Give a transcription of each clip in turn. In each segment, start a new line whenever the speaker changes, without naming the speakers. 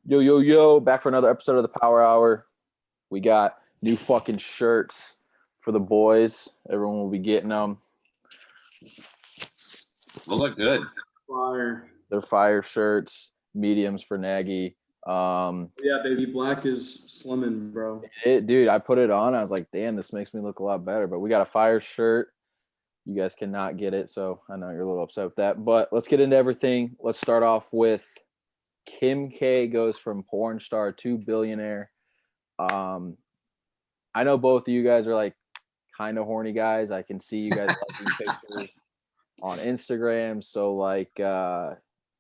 Yo, yo, yo, back for another episode of the Power Hour. We got new fucking shirts for the boys. Everyone will be getting them.
They'll look good.
Fire.
They're fire shirts, mediums for Nagy.
Yeah, baby, black is slimming, bro.
Dude, I put it on. I was like, damn, this makes me look a lot better. But we got a fire shirt. You guys cannot get it, so I know you're a little upset with that. But let's get into everything. Let's start off with Kim K goes from porn star to billionaire. I know both of you guys are like kind of horny guys. I can see you guys liking pictures on Instagram. So I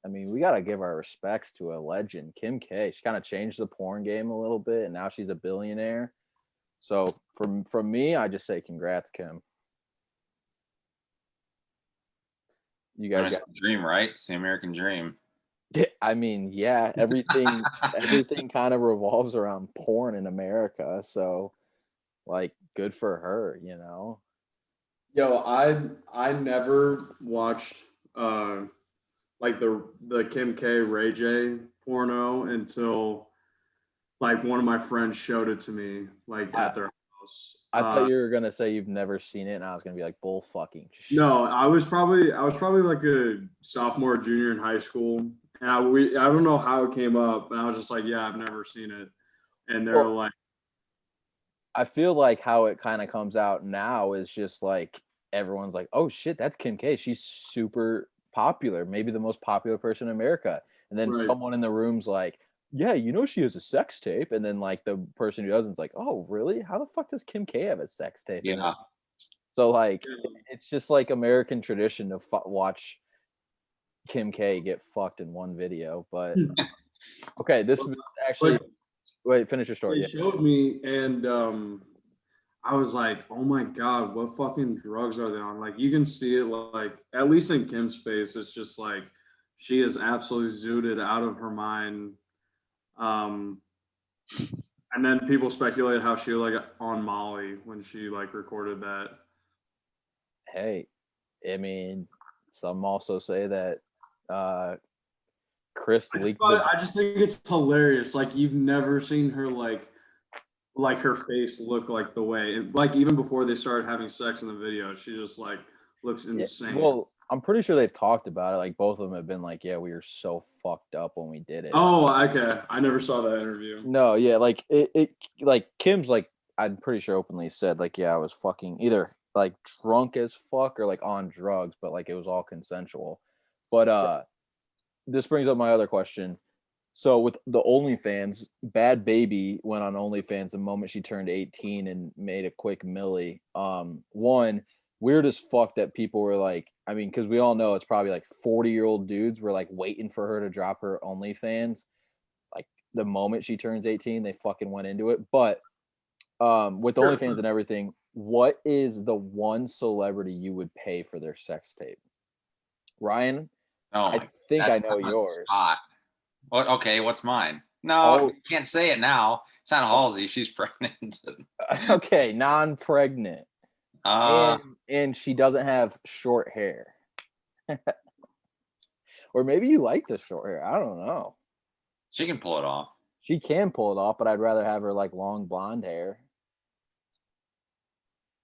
mean, we gotta give our respects to a legend, Kim K. She kind of changed the porn game a little bit, and now she's a billionaire. So from me, I just say congrats, Kim. You guys
got dream, right? It's the American dream.
I mean, yeah, everything kind of revolves around porn in America. So, like, good for her, you know.
Yo, I never watched like the Kim K Ray J porno until like one of my friends showed it to me like at their house.
I thought you were gonna say you've never seen it, and I was gonna be like bull fucking shit.
No, I was probably like a sophomore, junior in high school. And I don't know how it came up, and I was just like, yeah, I've never seen it. And they're like,
I feel like how it kind of comes out now is just like everyone's like, oh shit, that's Kim K. She's super popular, maybe the most popular person in America. And then someone in the room's like, yeah, you know she has a sex tape. And then like the person who doesn't is like, oh really? How the fuck does Kim K have a sex tape?
Yeah.
So like, it's just like American tradition to watch Kim K get fucked in one video. But okay, this was actually wait, finish your story.
They showed me, and I was like, oh my god, what fucking drugs are they on? Like, you can see it, like, at least in Kim's face, it's just like she is absolutely zooted out of her mind. And then people speculate how she was like on Molly when she like recorded that.
Hey, I mean, some also say that Chris leaked.
I just think it's hilarious. Like, you've never seen her like her face look like the way, like, even before they started having sex in the video, she just like looks insane.
Yeah, well, I'm pretty sure they've talked about it. Like, both of them have been like, yeah, we were so fucked up when we did it.
Oh, okay. I never saw that interview.
No, yeah, like it like Kim's like, I'm pretty sure openly said like, yeah, I was fucking either like drunk as fuck or like on drugs, but like it was all consensual. But this brings up my other question. So with the OnlyFans, Bad Baby went on OnlyFans the moment she turned 18 and made a quick milli. One, weird as fuck that people were like, I mean, because we all know it's probably like 40-year-old dudes were like waiting for her to drop her OnlyFans. Like the moment she turns 18, they fucking went into it. But with OnlyFans and everything, what is the one celebrity you would pay for their sex tape? Ryan? I think I know yours.
Hot. Okay, what's mine? No, you can't say it now. It's not Halsey. She's pregnant.
Okay, non-pregnant. And she doesn't have short hair. Or maybe you like the short hair. I don't know.
She can pull it off.
She can pull it off, but I'd rather have her like long blonde hair.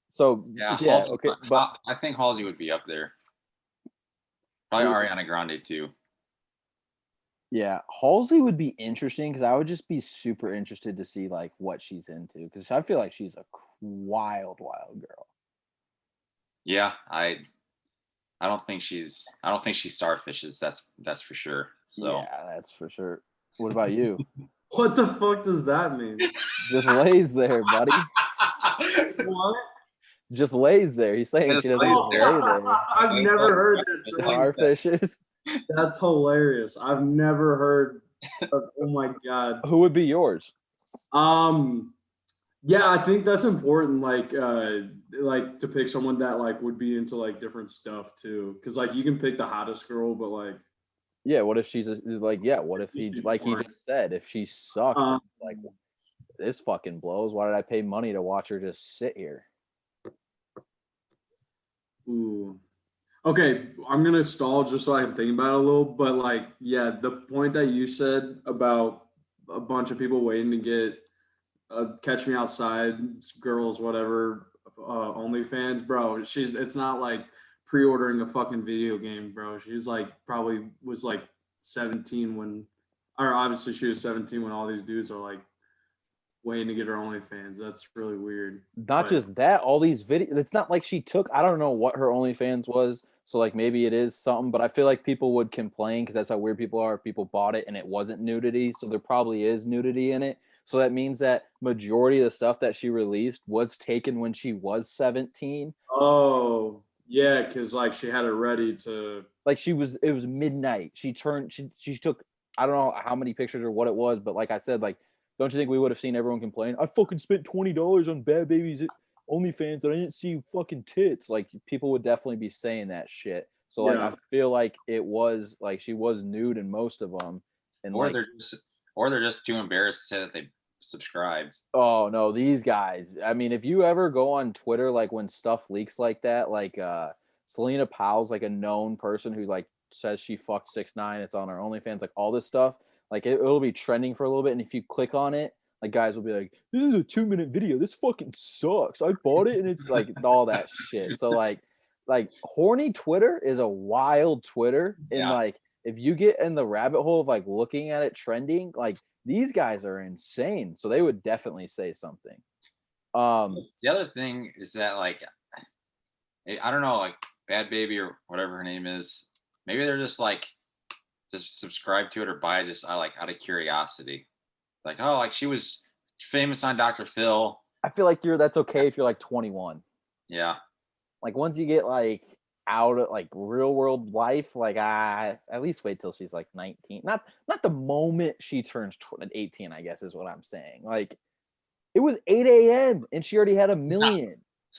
So
yeah, Halsey, okay, but I think Halsey would be up there. Probably Ariana Grande too.
Yeah, Halsey would be interesting because I would just be super interested to see like what she's into, because I feel like she's a wild girl.
Yeah, I don't think she starfishes. That's for sure. So
yeah, that's for sure. What about you?
What the fuck does that mean?
Just lays there, buddy.
What?
Just lays there. He's saying she doesn't just lay there.
I've never heard that.
Starfishes.
That's hilarious. I've never heard of, oh my god.
Who would be yours?
Yeah, I think that's important, like to pick someone that like would be into like different stuff too, because like you can pick the hottest girl, but like,
yeah, what if she's like, yeah, what if he, like he just said, if she sucks, like this fucking blows, why did I pay money to watch her just sit here?
Ooh. Okay, I'm gonna stall just so I can think about it a little, but like, yeah, the point that you said about a bunch of people waiting to get Catch Me Outside, girls, whatever, OnlyFans, bro. It's not like pre-ordering a fucking video game, bro. She's like probably was like 17 when, or obviously she was 17 when all these dudes are like waiting to get her OnlyFans. That's really weird.
Not just that, all these videos. It's not like she took. I don't know what her OnlyFans was. So like maybe it is something, but I feel like people would complain because that's how weird people are. People bought it and it wasn't nudity, so there probably is nudity in it. So that means that majority of the stuff that she released was taken when she was 17.
Oh, yeah, because like she had it ready to.
Like it was midnight. She took, I don't know how many pictures or what it was, but like I said, like, don't you think we would have seen everyone complain? I fucking spent $20 on Bad Baby's OnlyFans and I didn't see fucking tits. Like people would definitely be saying that shit. So like I feel like it was like she was nude in most of them, and
or
like
they're just too embarrassed to say that they subscribed.
oh no, these guys. I mean, if you ever go on Twitter, like when stuff leaks like that, like Selena Powell's like a known person who like says she fucked 6ix9ine. It's on her OnlyFans, like all this stuff. Like it'll be trending for a little bit, and if you click on it, like guys will be like, "This is a 2-minute video. This fucking sucks. I bought it," and it's like all that shit. So like horny Twitter is a wild Twitter, and like if you get in the rabbit hole of like looking at it trending, like these guys are insane. So they would definitely say something.
The other thing is that like I don't know, like Bad Baby or whatever her name is, maybe they're just like just subscribe to it or buy it just like out of curiosity. Like, oh, like she was famous on Dr. Phil.
I feel like that's okay if you're like 21.
Yeah.
Like once you get like out of like real world life, like at least wait till she's like 19. Not the moment she turns 18, I guess is what I'm saying. Like it was 8 a.m. and she already had 1 million.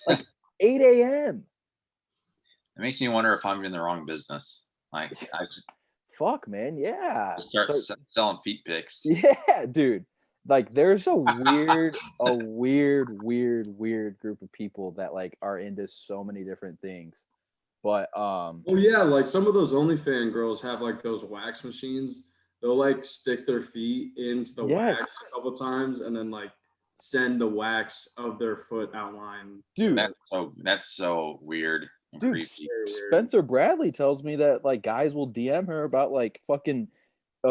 Like 8 a.m.
It makes me wonder if I'm in the wrong business. Like I
fuck, man. Yeah.
start selling feet pics.
Yeah, dude. Like there's a weird group of people that like are into so many different things. But
oh yeah, like some of those OnlyFans girls have like those wax machines. They'll like stick their feet into the wax a couple times and then like send the wax of their foot outline.
Dude,
that's so weird.
Dude, Spencer Bradley tells me that like guys will DM her about like fucking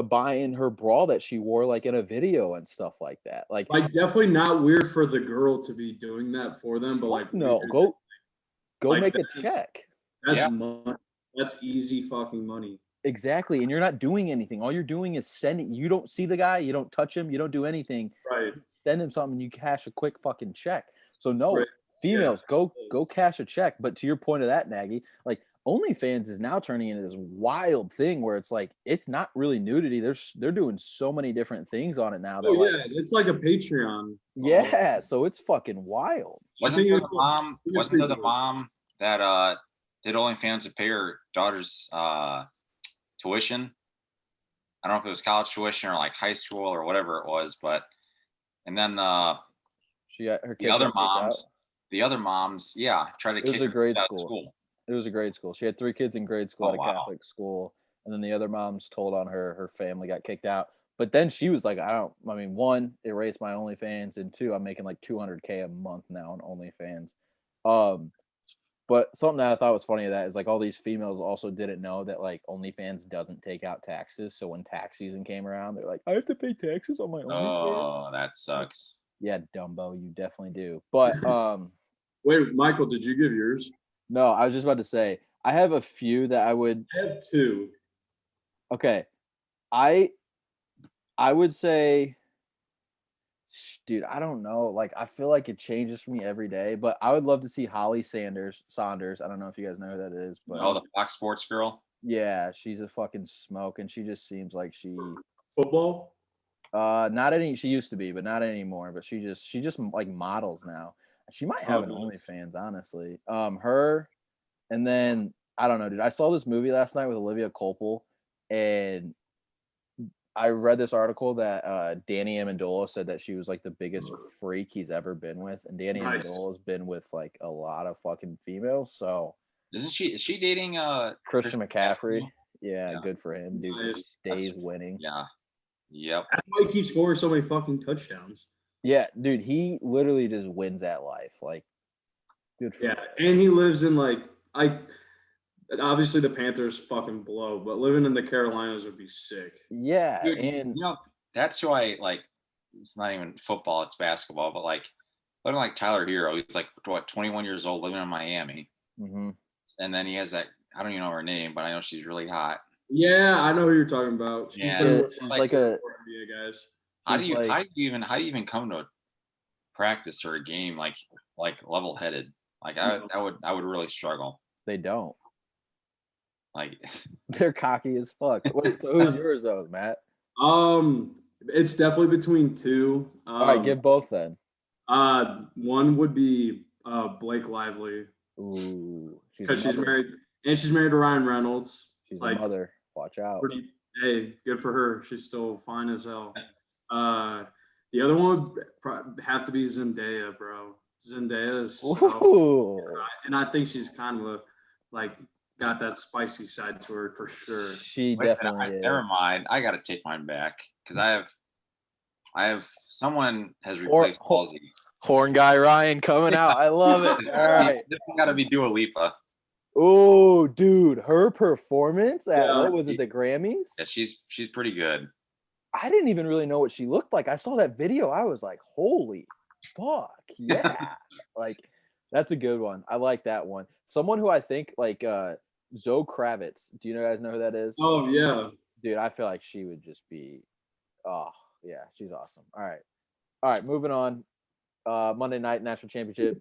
buying her bra that she wore like in a video and stuff like that. Like
definitely not weird for the girl to be doing that for them, but like
no, go like make a check.
That's money. That's easy fucking money.
Exactly, and you're not doing anything. All you're doing is sending. You don't see the guy, you don't touch him, you don't do anything.
Right.
Send him something, you cash a quick fucking check. So no, females, go cash a check. But to your point of that, Nagy, like OnlyFans is now turning into this wild thing where it's like it's not really nudity. They're doing so many different things on it now.
Oh yeah, it's like a Patreon.
Yeah, so it's fucking wild.
Wasn't there the mom that did OnlyFans to pay her daughter's tuition? I don't know if it was college tuition or like high school or whatever it was, but and then
she got her
the other moms, tried to kick her out of school.
It was a grade school. She had 3 kids in grade school at a Catholic school, and then the other moms told on her family got kicked out. But then she was like, one, erase my OnlyFans, and 2, I'm making like $200K a month now on OnlyFans. But something that I thought was funny of that is like all these females also didn't know that like OnlyFans doesn't take out taxes. So when tax season came around, they're like, I have to pay taxes on my OnlyFans.
Oh, that sucks.
Yeah, Dumbo, you definitely do. But
wait, Michael, did you give yours?
No, I was just about to say I have a few that I
have 2.
Okay. I would say, dude, I don't know. Like, I feel like it changes for me every day, but I would love to see Holly Saunders. I don't know if you guys know who that is, but
the Fox Sports girl.
Yeah, she's a fucking smoke, and she just seems like she
football.
Not any. She used to be, but not anymore. But she just like models now. She might have an OnlyFans, honestly. Her, and then I don't know, dude. I saw this movie last night with Olivia Colpel, and I read this article that Danny Amendola said that she was like the biggest freak he's ever been with, and Danny Amendola has been with like a lot of fucking females. So
is she dating
Christian McCaffrey? Yeah, good for him, dude. Stays winning.
Yeah, Yep.
That's why he keeps scoring so many fucking touchdowns.
Yeah, dude, he literally just wins at life. Like, good for him.
And he lives in obviously the Panthers fucking blow, but living in the Carolinas would be sick.
Yeah,
Dude,
and
that's who I like. It's not even football; it's basketball. But like, looking like Tyler Hero, he's like 21 years old, living in Miami, and then he has that. I don't even know her name, but I know she's really hot.
Yeah, I know who you're talking about.
She's like a
NBA guys.
How do you even come to a practice or a game like level headed? Like I would really struggle.
They don't.
Like
they're cocky as fuck. Wait, so who's yours though, Matt?
It's definitely between two.
All right, give both then.
One would be Blake Lively.
Ooh,
because she's married, and she's married to Ryan Reynolds.
She's a mother. Watch out.
Hey, good for her. She's still fine as hell. The other one would have to be Zendaya, bro. Zendaya is and I think she's kind of got that spicy side to her for sure.
She definitely is.
Never mind. I gotta take mine back because I have someone has replaced Halsey.
Horn guy Ryan coming out. I love it. All right.
This gotta be Dua Lipa.
Oh, dude, her performance at what was it, the Grammys?
Yeah, she's pretty good.
I didn't even really know what she looked like. I saw that video. I was like, holy fuck. Yeah. Like, that's a good one. I like that one. Someone who I think Zoe Kravitz. Do you guys know who that is?
Oh, yeah.
Dude, I feel like she would just be, oh, yeah, she's awesome. All right, moving on. Monday night national championship.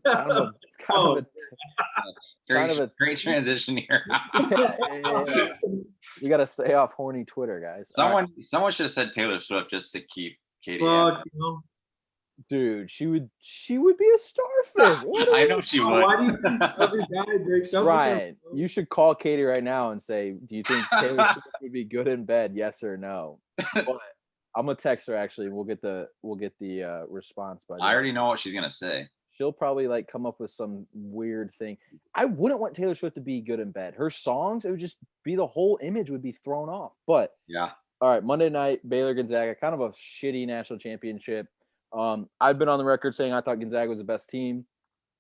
Great transition here.
You got to stay off horny Twitter, guys.
Someone should have said Taylor Swift just to keep Katie.
Dude, she would be a starfish.
I know she would.
Why do you think every guy breaks up?
Ryan, you should call Katie right now and say, do you think Taylor Swift would be good in bed? Yes or no? But I'm gonna text her actually. We'll get the response. By
I already know what she's gonna say.
She'll probably come up with some weird thing. I wouldn't want Taylor Swift to be good in bed. Her songs, it would just be the whole image would be thrown off. But
yeah.
All right, Monday night, Baylor Gonzaga, kind of a shitty national championship. I've been on the record saying I thought Gonzaga was the best team.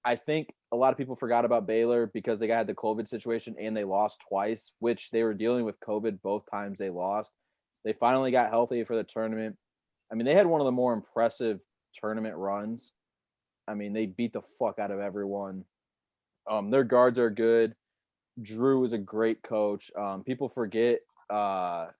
I think a lot of people forgot about Baylor because they had the COVID situation and they lost twice, which they were dealing with COVID both times they lost. They finally got healthy for the tournament. I mean, they had one of the more impressive tournament runs. I mean, they beat the fuck out of everyone. Their guards are good. Drew is a great coach. People forget that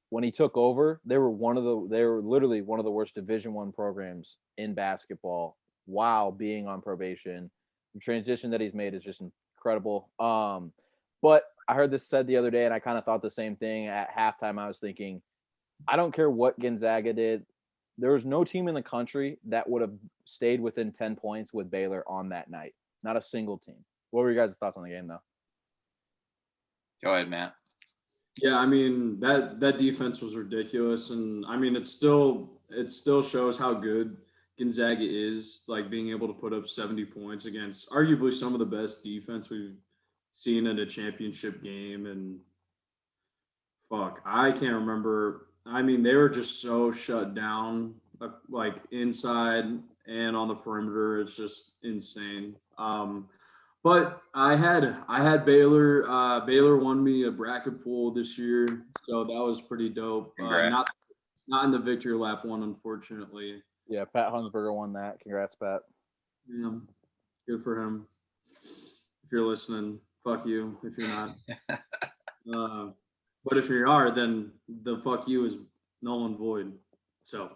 when he took over, they were literally one of the worst Division I programs in basketball while being on probation. The transition that he's made is just incredible. But I heard this said the other day, and I kind of thought the same thing. At halftime, I was thinking, I don't care what Gonzaga did. There was no team in the country that would have stayed within 10 points with Baylor on that night. Not a single team. What were your guys' thoughts on the game, though?
Go ahead, Matt.
Yeah, I mean, that defense was ridiculous. And, I mean, it still shows how good Gonzaga is, being able to put up 70 points against arguably some of the best defense we've seen in a championship game. And fuck, I can't remember. I mean, they were just so shut down, inside and on the perimeter. It's just insane. But I had Baylor. Baylor won me a bracket pool this year, so that was pretty dope. Not in the victory lap one, unfortunately.
Yeah, Pat Hunsberger won that. Congrats, Pat.
Yeah, good for him. If you're listening, fuck you. If you're not, but if you are, then the fuck you is null and void. So,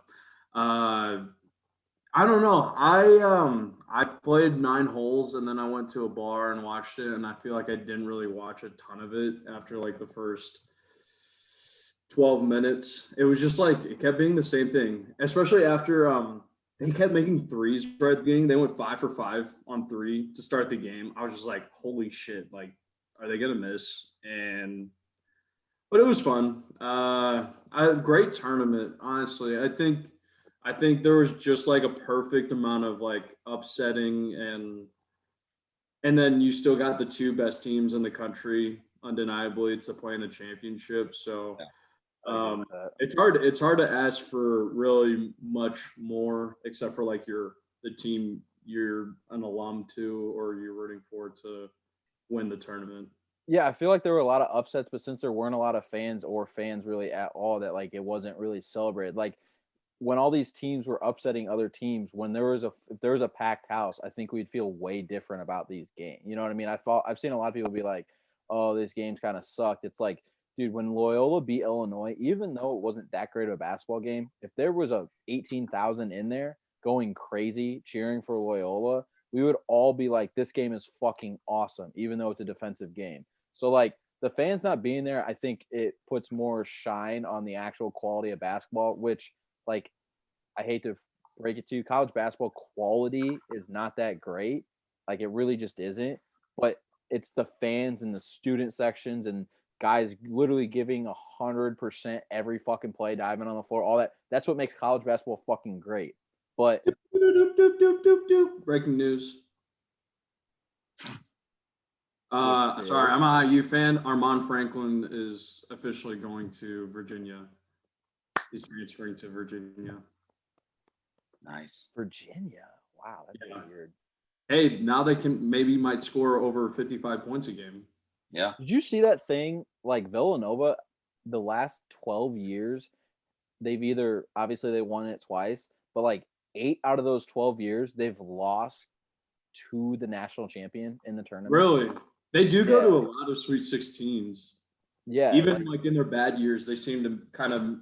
I don't know. I played 9 holes and then I went to a bar and watched it, and I feel like I didn't really watch a ton of it after the first 12 minutes. It was just it kept being the same thing, especially after they kept making threes right at the beginning. They went 5 for 5 on 3 to start the game. I was just like, holy shit, are they gonna miss? But it was fun. Great tournament, honestly. I think there was just a perfect amount of upsetting, and then you still got the 2 best teams in the country undeniably to play in a championship. So
I agree with that.
it's hard to ask for really much more, except for like the team you're an alum to or you're rooting for to win the tournament.
Yeah, I feel like there were a lot of upsets, but since there weren't a lot of fans or fans really at all, that like it wasn't really celebrated. Like when all these teams were upsetting other teams, when there was if there was a packed house, I think we'd feel way different about these games. You know what I mean? I've seen a lot of people be like, "Oh, this game's kind of sucked." It's like, dude, when Loyola beat Illinois, even though it wasn't that great of a basketball game, if there was a 18,000 in there going crazy cheering for Loyola, we would all be like, "This game is fucking awesome," even though it's a defensive game. So like the fans not being there, I think it puts more shine on the actual quality of basketball, which like I hate to break it to you, college basketball quality is not that great. Like it really just isn't. But it's the fans and the student sections and guys literally giving 100% every fucking play, diving on the floor, all that. That's what makes college basketball fucking great. But
Breaking news. Sorry, I'm a IU fan. Armand Franklin is officially going to Virginia. He's transferring to Virginia.
Nice.
Virginia. Wow, that's weird.
Hey, now they might score over 55 points a game.
Yeah.
Did you see that thing? Like Villanova, the last 12 years, they've either obviously they won it twice, but like 8 out of those 12 years, they've lost to the national champion in the tournament.
Really? They do go to a lot of Sweet 16s.
Yeah.
Even like in their bad years, they seem to kind of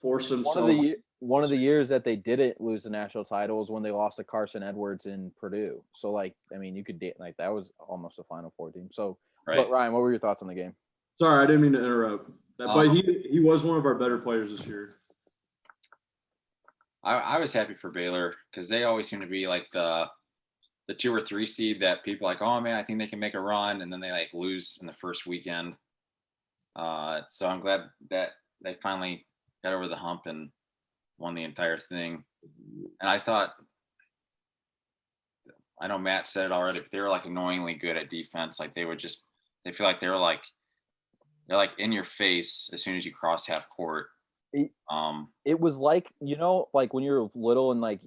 force themselves.
One of the years that they didn't lose the national title was when they lost to Carson Edwards in Purdue. So like, I mean, you could like that was almost a Final Four team. So, But Ryan, what were your thoughts on the game?
Sorry, I didn't mean to interrupt. But he was one of our better players this year.
I was happy for Baylor because they always seem to be like the 2 or 3 seed that people are like, oh man, I think they can make a run, and then they like lose in the first weekend. So I'm glad that they finally got over the hump and won the entire thing. And I thought, I know Matt said it already, but they were like annoyingly good at defense. Like they feel like they're like in your face as soon as you cross half court.
It was like, like when you're little and like,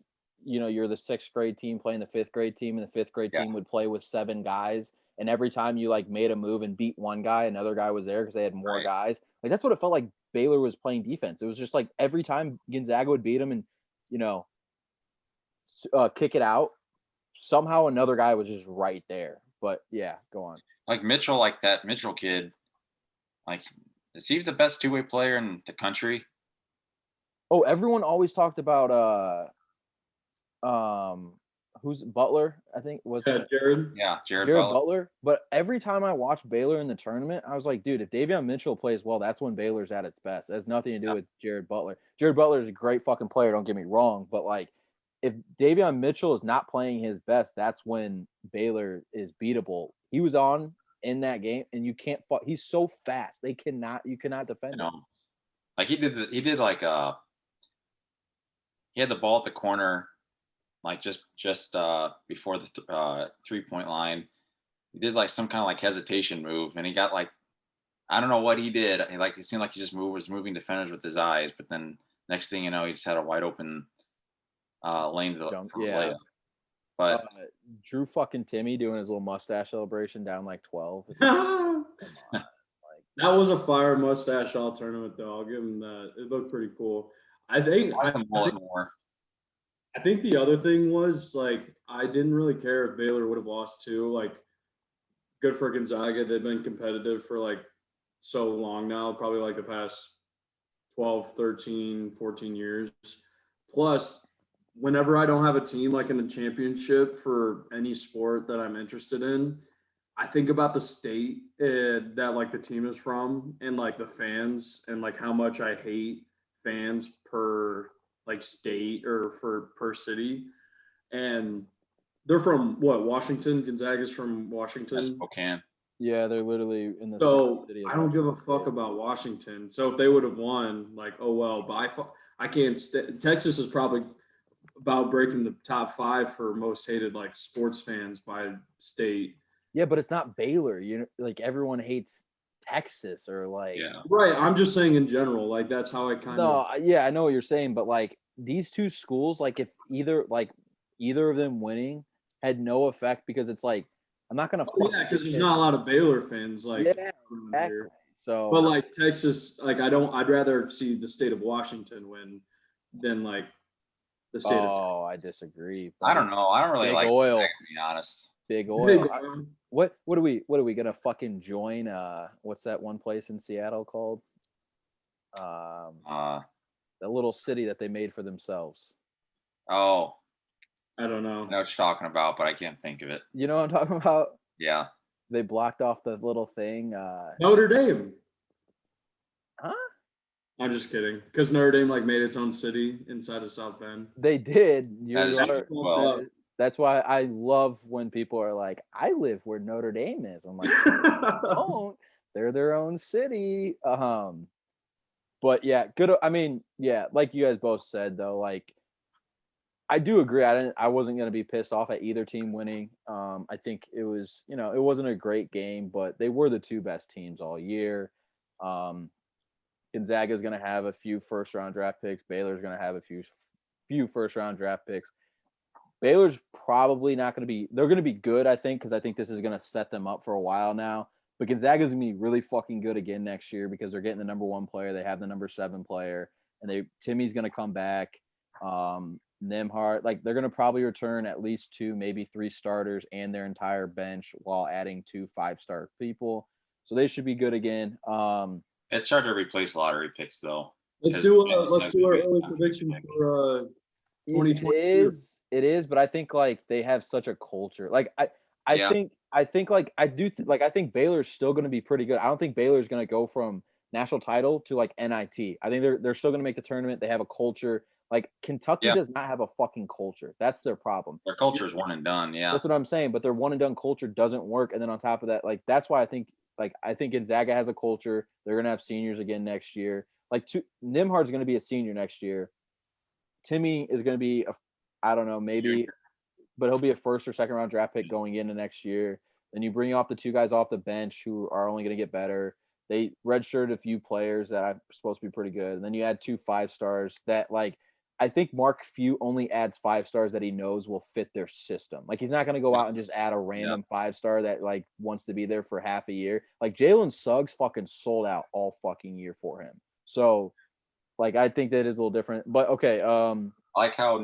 you're the 6th grade team playing the 5th grade team, and the 5th grade team would play with 7 guys. And every time you like made a move and beat one guy, another guy was there because they had more guys. Like that's what it felt like Baylor was playing defense. It was just like every time Gonzaga would beat them and, kick it out, somehow another guy was just right there. But yeah, go on.
Like Mitchell, like that Mitchell kid, like is he the best 2-way player in the country?
Oh, everyone always talked about who's Butler, I think was
Jared.
Yeah, Jared
Butler. But every time I watched Baylor in the tournament, I was like, dude, if Davion Mitchell plays well, that's when Baylor's at its best. It has nothing to do with Jared Butler. Jared Butler is a great fucking player, don't get me wrong, but like if Davion Mitchell is not playing his best, that's when Baylor is beatable. He was on in that game, and you can't he's so fast. You cannot defend him.
Like he had the ball at the corner, like just before the 3-point line. He did like some kind of like hesitation move, and he got like, I don't know what he did. It seemed like he just was moving defenders with his eyes, but then next thing you know, he just had a wide open lane to the layup. But
Drew fucking Timmy doing his little mustache celebration down like 12.
That was a fire mustache all tournament, though. I'll give him that. It looked pretty cool. I think the other thing was like I didn't really care if Baylor would have lost too. Like, good for Gonzaga. They've been competitive for like so long now, probably like the past 12, 13, 14 years. Plus, whenever I don't have a team like in the championship for any sport that I'm interested in, I think about the state that like the team is from and like the fans and like how much I hate fans per like state or per city. And they're from what, Washington? Gonzaga's from Washington.
That's Spokane.
Yeah, they're literally in the
same city. I don't give a fuck about Washington. So if they would have won, like, oh well, but I can't Texas is probably about breaking the top 5 for most hated like sports fans by state.
Yeah, but it's not Baylor. Like everyone hates Texas or like.
Yeah.
Right. I'm just saying in general, like that's how I kind
No,
of.
yeah, I know what you're saying, but like these two schools, like if either of them winning had no effect because it's like I'm not gonna.
Yeah, because there's not a lot of Baylor fans like
Yeah,
around
exactly.
here.
So,
But like Texas, like I'd rather see the state of Washington win than like the state of
oh, I disagree.
I don't know. I don't really
Big
like
oil.
Gonzaga, to be honest.
Big
Texas.
oil. What are we gonna fucking join? What's that one place in Seattle called? The little city that they made for themselves.
Oh,
I don't know.
I know what you're talking about, but I can't think of it.
You know what I'm talking about?
Yeah.
They blocked off the little thing.
Notre Dame.
Huh?
I'm just kidding. Because Notre Dame like made its own city inside of South Bend.
They did. That's why I love when people are like, I live where Notre Dame is. I'm like, don't. They're their own city. But yeah, good. I mean, yeah, like you guys both said though, like I do agree. I wasn't gonna be pissed off at either team winning. I think it was, it wasn't a great game, but they were the two best teams all year. Gonzaga is going to have a few first round draft picks. Baylor's going to have a few first round draft picks. Baylor's probably not going to be. They're going to be good, I think, because I think this is going to set them up for a while now. But Gonzaga's going to be really fucking good again next year because they're getting the number 1 player. They have the number 7 player, and Timmy's going to come back. Nembhard, like they're going to probably return at least 2, maybe 3 starters and their entire bench while adding 2 5-star people. So they should be good again.
It's hard to replace lottery picks, though.
Let's do our early prediction for 2022.
It is, but I think like they have such a culture. Like I think like I do like I think Baylor's still going to be pretty good. I don't think Baylor's going to go from national title to like NIT. I think they're still going to make the tournament. They have a culture. Like Kentucky does not have a fucking culture. That's their problem.
Their culture is one and done. Yeah,
that's what I'm saying. But their one and done culture doesn't work. And then on top of that, like that's why I think Gonzaga has a culture. They're gonna have seniors again next year. Like Nembhard's gonna be a senior next year. Timmy is gonna be I don't know, maybe, but he'll be a first or second round draft pick going into next year. Then you bring off the 2 guys off the bench who are only gonna get better. They redshirted a few players that are supposed to be pretty good. And then you add 2 5-stars that like I think Mark Few only adds 5-stars that he knows will fit their system. Like he's not going to go out and just add a random 5-star that like wants to be there for half a year. Like Jalen Suggs fucking sold out all fucking year for him. So like I think that is a little different. But okay,
I like how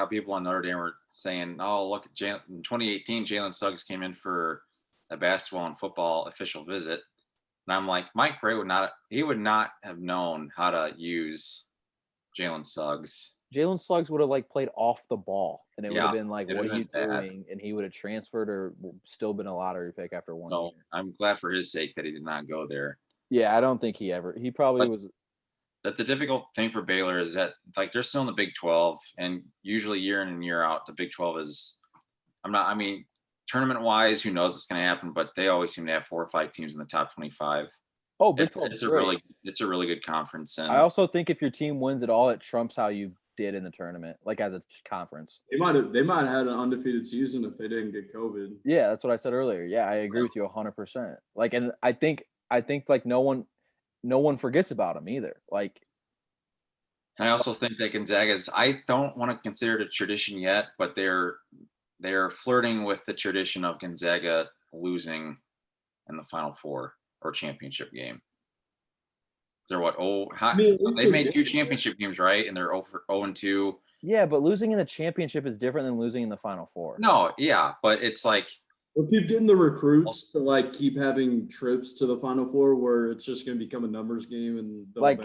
people on Notre Dame were saying, "Oh, look at in 2018, Jalen Suggs came in for a basketball and football official visit," and I'm like, Mike Bray would not have known how to use Jalen Suggs.
Jalen Suggs would have like played off the ball, and it would have been like, "What are you doing?" And he would have transferred or still been a lottery pick after 1 year.
I'm glad for his sake that he did not go there.
Yeah, I don't think he probably was.
That the difficult thing for Baylor is that like they're still in the Big 12, and usually year in and year out, the Big 12 is. Tournament wise, who knows what's going to happen? But they always seem to have 4 or 5 teams in the top 25.
Oh, Big 12
it's a really good conference. And
I also think if your team wins it all, it trumps how you did in the tournament, like as a conference.
They might have had an undefeated season if they didn't get COVID.
Yeah, that's what I said earlier. Yeah, I agree with you 100%. Like, and I think like no one forgets about them either. Like,
I also think that Gonzaga's. I don't want to consider it a tradition yet, but they're flirting with the tradition of Gonzaga losing in the Final Four or championship game. They're what? They've made 2 championship games, right? And they're 0-2.
Yeah, but losing in the championship is different than losing in the Final Four.
No, yeah, but it's like
we'll keep getting the recruits to like keep having trips to the Final Four where it's just going to become a numbers game and
like.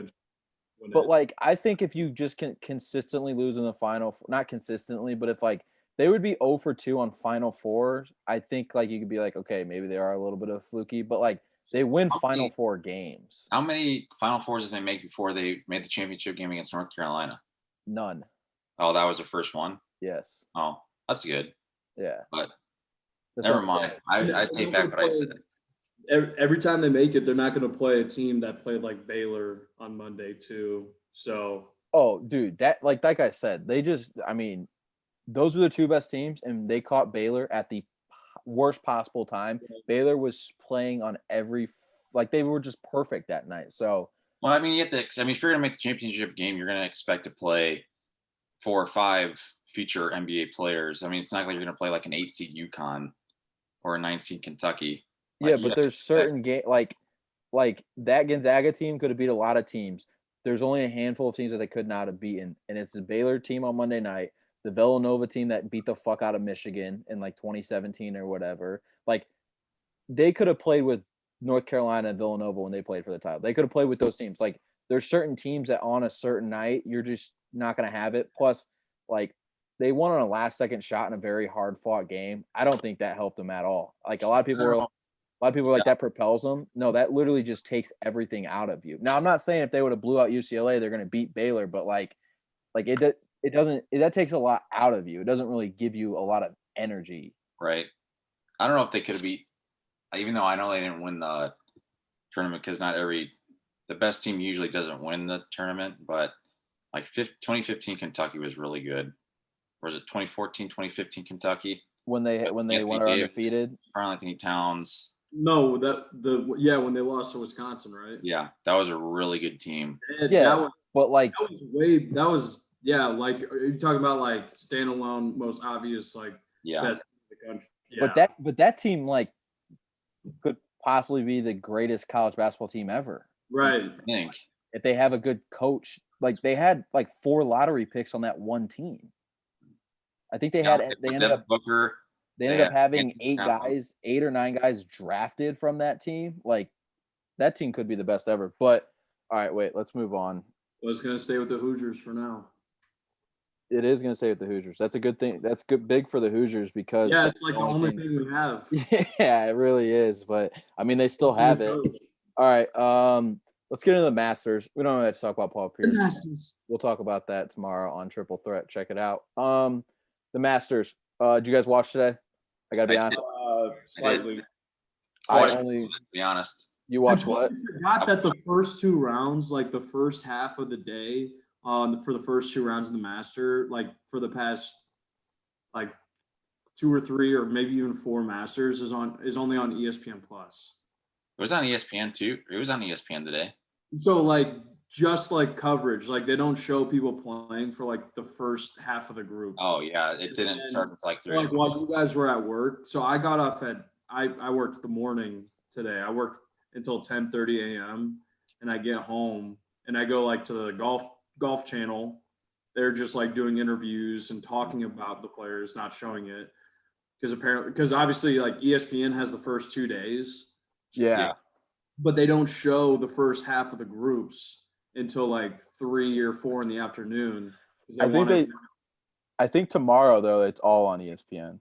But like, I think if you just can consistently lose in the Final, not consistently, but if like they would be 0-2 on Final Fours, I think like you could be like, okay, maybe they are a little bit of fluky, but like they win Final Four games.
How many Final Fours did they make before they made the championship game against North Carolina?
None.
Oh, that was their first one?
Yes.
Oh, that's good.
Yeah.
But never mind. I take back what I said.
Every time they make it, they're not going to play a team that played like Baylor on Monday too. So.
Oh, dude, that like I said, those were the 2 best teams, and they caught Baylor at the worst possible time. Baylor was playing on every like they were just perfect that night. So
well, I mean, you have to. I mean, if you're gonna make the championship game, you're gonna expect to play 4 or 5 future NBA players. I mean, it's not like you're gonna play like an 8 seed UConn or a 9 seed Kentucky.
yeah,
Like,
but there's certain game like that Gonzaga team could have beat a lot of teams. There's only a handful of teams that they could not have beaten, and it's the Baylor team on Monday night, the Villanova team that beat the fuck out of Michigan in like 2017 or whatever. Like they could have played with North Carolina and Villanova when they played for the title. They could have played with those teams. Like there's certain teams that on a certain night you're just not going to have it. Plus, like they won on a last second shot in a very hard fought game. I don't think that helped them at all. Like a lot of people were like that propels them. No, that literally just takes everything out of you. Now I'm not saying if they would have blew out UCLA they're going to beat Baylor, but like it doesn't that takes a lot out of you. It doesn't really give you a lot of energy.
right. I don't know if they could have beat, even though I know they didn't win the tournament because the best team usually doesn't win the tournament, but like 2015 Kentucky was really good. Or was it 2014, 2015 Kentucky?
When they went undefeated.
Karl-Anthony Towns.
No, when they lost to Wisconsin, right?
Yeah, that was a really good team.
But like
like are you talking about like standalone, most obvious, like best in the country? Yeah.
But that team like could possibly be the greatest college basketball team ever.
Right.
I think
if they have a good coach, like they had like 4 lottery picks on that one team. I think they ended up
Booker.
They ended up having 8 or 9 guys drafted from that team. Like that team could be the best ever. But all right, wait, let's move on.
I was gonna stay with the Hoosiers for now.
It is gonna stay with the Hoosiers. That's a good thing. That's good, big for the Hoosiers because
it's like the only thing we have.
Yeah, it really is. But I mean, they still have it. All right, let's get into the Masters. We don't have to talk about Paul Pierce. We'll talk about that tomorrow on Triple Threat. Check it out. The Masters. Did you guys watch today? I gotta be honest.
Slightly.
To be honest.
You watched what?
I forgot that the first 2 rounds, like the first half of the day, for the first 2 rounds of the Master, like for the past like 2 or 3 or maybe even 4 Masters is only on ESPN Plus.
It was on ESPN too. It was on ESPN today.
So like just like coverage, like they don't show people playing for like the first half of the groups.
Oh yeah, it didn't start until like 3.
Like while you guys were at work, so I got off at I worked the morning today. I worked until 10:30 a.m. and I get home and I go like to the golf channel. They're just like doing interviews and talking about the players, not showing it because obviously like ESPN has the first 2 days.
Yeah.
But they don't show the first half of the groups until like 3 or 4 in the afternoon.
I think tomorrow though it's all on ESPN.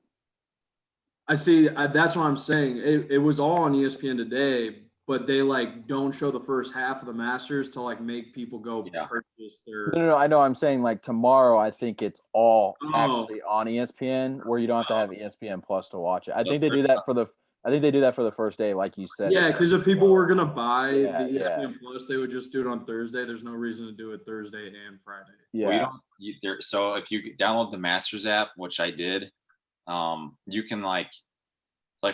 I see. That's what I'm saying. It was all on ESPN today, but they like don't show the first half of the Masters to like make people go purchase their.
No. I know. I'm saying like tomorrow. I think it's all actually on ESPN, where you don't have to have ESPN Plus to watch it. I think they do that for the first day, like you said.
Yeah, because if people were gonna buy the ESPN Plus, they would just do it on Thursday. There's no reason to do it Thursday and Friday.
Yeah.
Well, so if you download the Masters app, which I did, you can like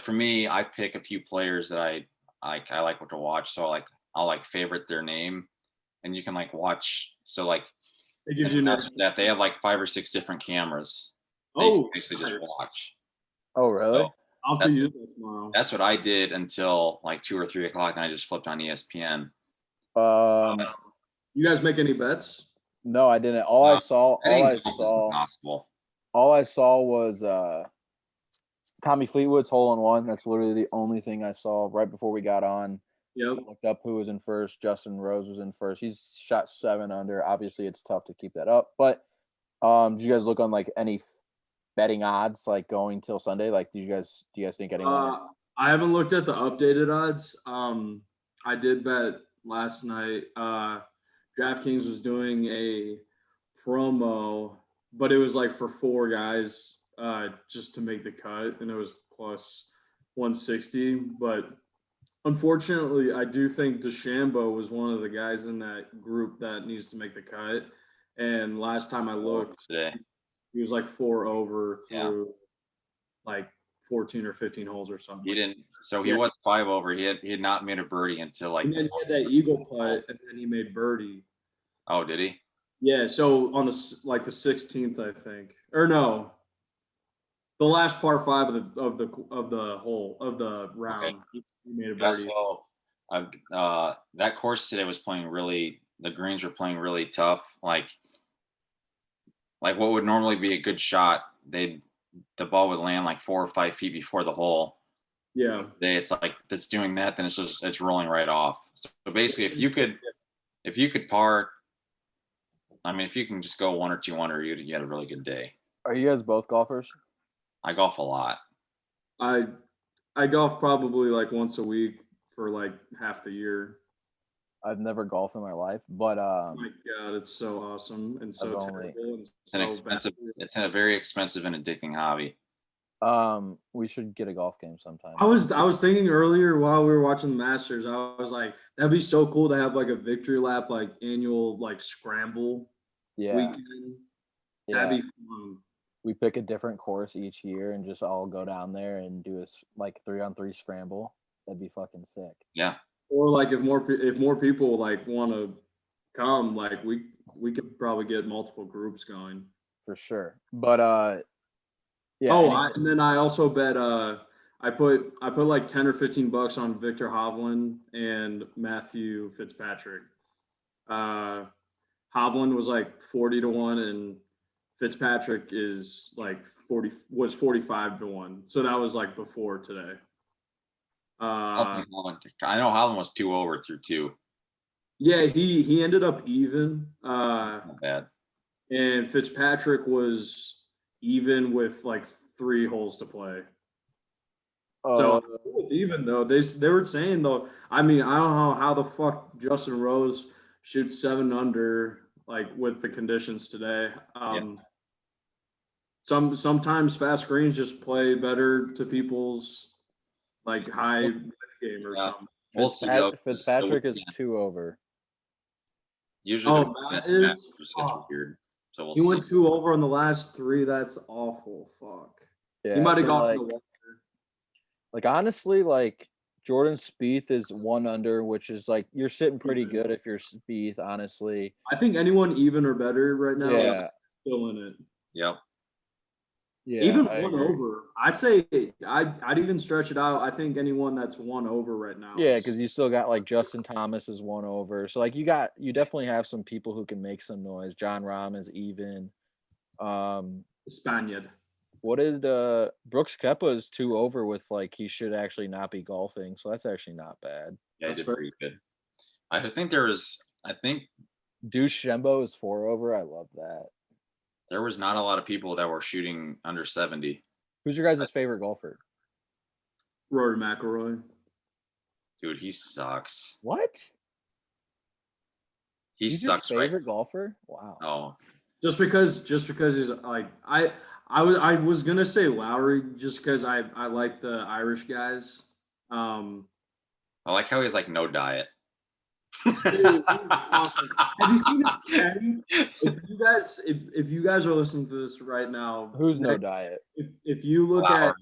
for me, I pick a few players that I like what to watch. So like I'll like favorite their name, and you can like watch. So like
it gives you
that they have like 5 or 6 different cameras.
Oh,
basically just watch.
Oh really?
So
I'll have to use that tomorrow.
That's what I did until like 2 or 3 o'clock, and I just flipped on ESPN.
You guys make any bets?
No, I didn't. All I saw was Tommy Fleetwood's hole-in-one. That's literally the only thing I saw right before we got on.
Yep.
I looked up who was in first. Justin Rose was in first. He's shot 7 under. Obviously, it's tough to keep that up. But did you guys look on like any betting odds like going till Sunday? Like, do you guys think anyone?
I haven't looked at the updated odds. I did bet last night. DraftKings was doing a promo, but it was like for 4 guys just to make the cut, and it was plus 160. But unfortunately, I do think DeChambeau was one of the guys in that group that needs to make the cut. And last time I looked,
today,
he was like 4 over through like 14 or 15 holes or something.
He didn't. So he was 5 over. He had not made a birdie until like.
And then he had that eagle putt, and then he made birdie.
Oh, did he?
Yeah. So on the 16th, I think, or no, the last par 5 of the round,
Okay.
he made a
Yeah,
birdie.
so that course today was playing really. The greens were playing really tough. Like what would normally be a good shot, the ball would land like 4 or 5 feet before the hole.
Yeah.
Today it's like it's doing that, then it's rolling right off. So basically, if you could par, I mean, if you can just go 1 or 2 under, you had a really good day.
Are you guys both golfers?
I golf a lot.
I golf probably like once a week for like half the year.
I've never golfed in my life, but
Oh my God, it's so awesome and so terrible and so bad.
It's a very expensive and addicting hobby.
We should get a golf game sometime.
I was thinking earlier while we were watching the Masters, I was like, that'd be so cool to have like a victory lap, like annual like scramble weekend.
Yeah.
That'd be fun.
We pick a different course each year and just all go down there and do a like 3-on-3 scramble. That'd be fucking sick.
Yeah.
Or like if more people like want to come, like we could probably get multiple groups going
for sure. But yeah.
Oh, and then I also bet I put like 10 or 15 bucks on Victor Hovland and Matthew Fitzpatrick. Hovland was like 40 to 1 and Fitzpatrick is like 45 to 1. So that was like before today.
I know Holland was 2 over through 2.
Yeah, he ended up even.
Not bad.
And Fitzpatrick was even with like 3 holes to play. So even though they were saying though, I mean, I don't know how the fuck Justin Rose shoots 7 under like with the conditions today. Sometimes fast greens just play better to people's like high game or something.
We'll see. Though.
Fitzpatrick is 2 over.
Usually,
that is
weird. So
he went 2 over on the last 3. That's awful. Fuck.
Yeah,
he might have gone
like,
to the water.
Like honestly, like Jordan Spieth is 1 under, which is like you're sitting pretty good if you're Spieth. Honestly,
I think anyone even or better right now is still in it.
Yep.
Yeah,
even 1 over. I'd say I'd even stretch it out. I think anyone that's 1 over right now.
Yeah, because you still got like Justin Thomas is 1 over. So like you definitely have some people who can make some noise. John Rahm is even.
Spaniard.
What is Brooks Koepka is 2 over with like he should actually not be golfing. So that's actually not bad.
Yeah,
he
did pretty good. I think
DeChambeau is 4 over. I love that.
There was not a lot of people that were shooting under 70.
Who's your guys' favorite golfer?
Rory McIlroy.
Dude, he sucks.
What?
He sucks.
Favorite golfer? Wow.
Oh.
Just because he's like I was gonna say Lowry just because I like the Irish guys.
I like how he's like no diet.
Dude, awesome. Have you seen his caddy? If you guys are listening to this right now,
who's no diet?
If you look at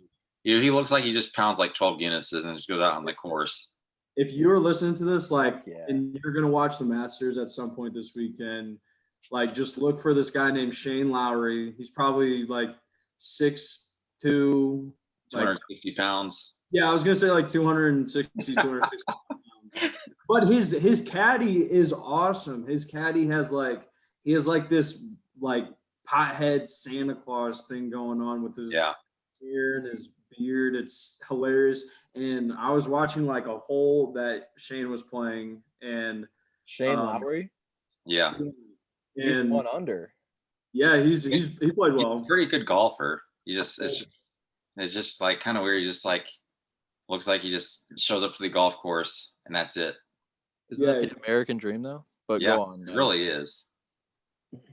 he looks like he just pounds like 12 Guinnesses and just goes out on the course.
If you're listening to this, like, and you're gonna watch the Masters at some point this weekend, like, just look for this guy named Shane Lowry. He's probably like 6'2",
260 pounds.
Yeah, I was gonna say like 260 pounds. But his caddy is awesome. His caddy has this like pothead Santa Claus thing going on with his hair and his beard. It's hilarious. And I was watching like a hole that Shane was playing, and
Shane Lowry.
Yeah,
he's 1 under.
Yeah, he played well.
He's a pretty good golfer. It's just like kind of weird. He just like looks like he just shows up to the golf course and that's it.
Isn't that the American dream though? But go on.
It really is.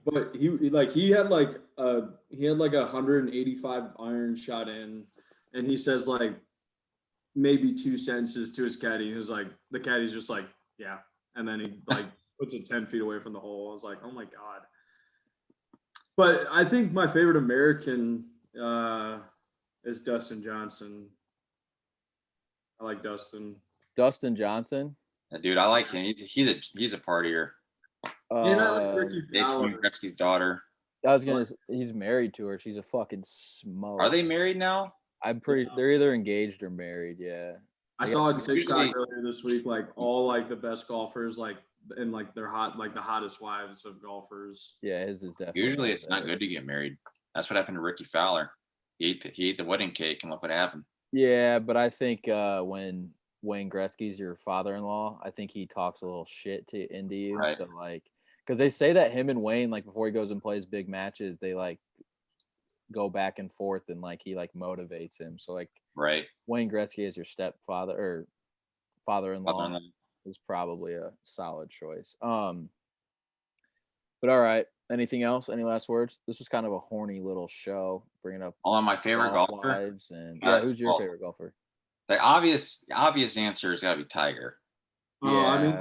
But he had like a 185 iron shot in, and he says like maybe 2 sentences to his caddy. He was like, the caddy's just like, yeah, and then he like puts it 10 feet away from the hole. I was like, oh my god. But I think my favorite American is Dustin Johnson. I like Dustin.
Dustin Johnson.
Dude, I like him. He's a partier.
And I like Ricky
It's
Fowler.
Gretzky's daughter.
He's married to her. She's a fucking smoke.
Are they married now?
I'm pretty. They're either engaged or married. Yeah.
I saw a TikTok earlier this week, like all like the best golfers, like and like they're hot, like the hottest wives of golfers.
Yeah, his is definitely.
Usually, it's not good to get married. That's what happened to Ricky Fowler. He ate the wedding cake, and look what happened.
Yeah, but I think when Wayne Gretzky's your father-in-law, I think he talks a little shit into you.
Right.
So like, because they say that him and Wayne, like before he goes and plays big matches, they like go back and forth and like he like motivates him. So like,
right.
Wayne Gretzky as your stepfather or father-in-law is probably a solid choice. But all right. Anything else? Any last words? This was kind of a horny little show, bringing up
all of my favorite golfer.
Lives and who's your favorite golfer?
The obvious answer has got to be Tiger.
Oh, I mean,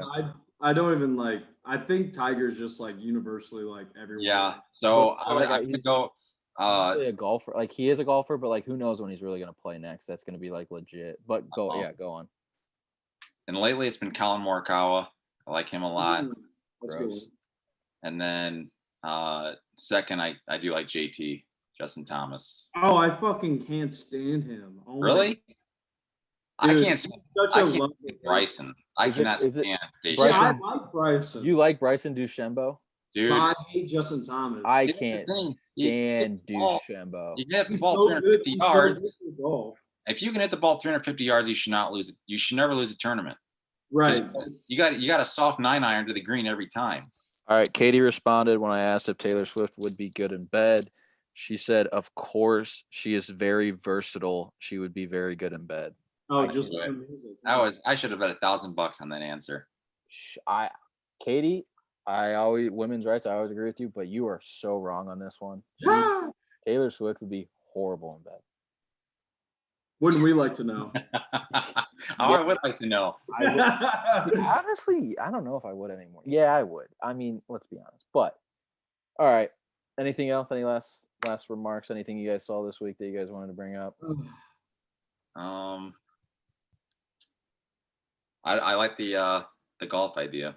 I don't even like. I think Tiger's just like universally like everyone.
Yeah. So I'm gonna go.
Really a golfer, like he is a golfer, but like who knows when he's really gonna play next? That's gonna be like legit. But go on.
And lately it's been Colin Morikawa. I like him a lot.
That's good.
And then second, I do like JT, Justin Thomas.
Oh, I fucking can't stand him. Oh,
really? I can't stand Bryson. I cannot stand
Bryson. Yeah, I like Bryson.
You like Bryson DeChambeau?
Dude,
I hate Justin Thomas.
I can't stand DeChambeau.
You can hit the ball 350 yards. If you can hit the ball 350 yards, you should not lose it. You should never lose a tournament.
Right.
You got a soft 9-iron to the green every time.
All right. Katie responded when I asked if Taylor Swift would be good in bed. She said, "Of course, she is very versatile. She would be very good in bed."
Oh, just music.
I should have bet $1,000 on that answer.
Katie, women's rights. I always agree with you, but you are so wrong on this one. Taylor Swift would be horrible in bed.
Wouldn't we like to know?
I would like to know.
Honestly, I don't know if I would anymore. Yeah, I would. I mean, let's be honest. But all right. Anything else? Any last remarks? Anything you guys saw this week that you guys wanted to bring up?
I like the golf idea.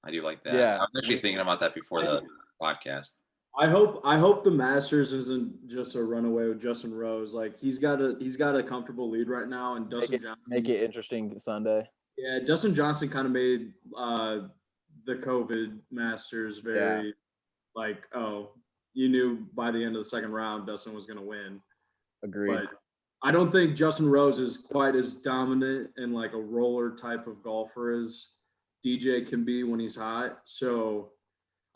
I do like that.
Yeah.
I was actually thinking about that before the podcast.
I hope the Masters isn't just a runaway with Justin Rose. Like he's got a comfortable lead right now, and Dustin Johnson
make it interesting Sunday.
Yeah, Dustin Johnson kind of made the COVID Masters very like, oh, you knew by the end of the second round Dustin was going to win.
Agreed.
But I don't think Justin Rose is quite as dominant and like a roller type of golfer as DJ can be when he's hot. So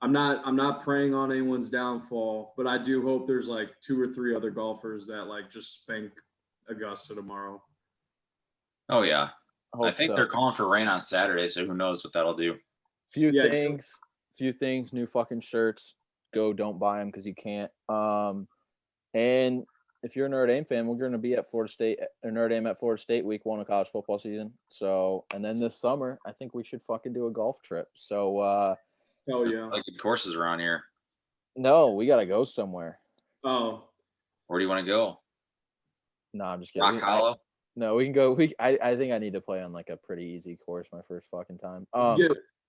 I'm not preying on anyone's downfall, but I do hope there's like 2 or 3 other golfers that like just spank Augusta tomorrow.
Oh yeah. I think they're calling for rain on Saturday, so who knows what that'll do.
Few things, new fucking shirts. Go, don't buy them because you can't. And if you're a Notre Dame fan, we're going to be at Florida State, or Notre Dame at Florida State week 1 of college football season. So, and then this summer, I think we should fucking do a golf trip. So,
oh yeah,
like good courses around here.
No, we got to go somewhere.
Oh,
where do you want to go?
No, I'm just kidding.
Rock Hollow?
No, we can go. I think I need to play on like a pretty easy course my first fucking time.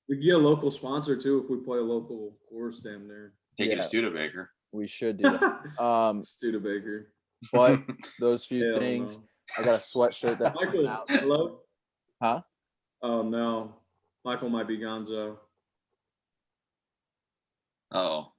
We get a local sponsor too if we play a local course damn near.
Take you to Studebaker.
We should do that.
Studebaker.
But those few things. No. I got a sweatshirt that's
Michael.
out.
Hello?
Huh?
Oh no. Michael might be Gonzo.
Oh.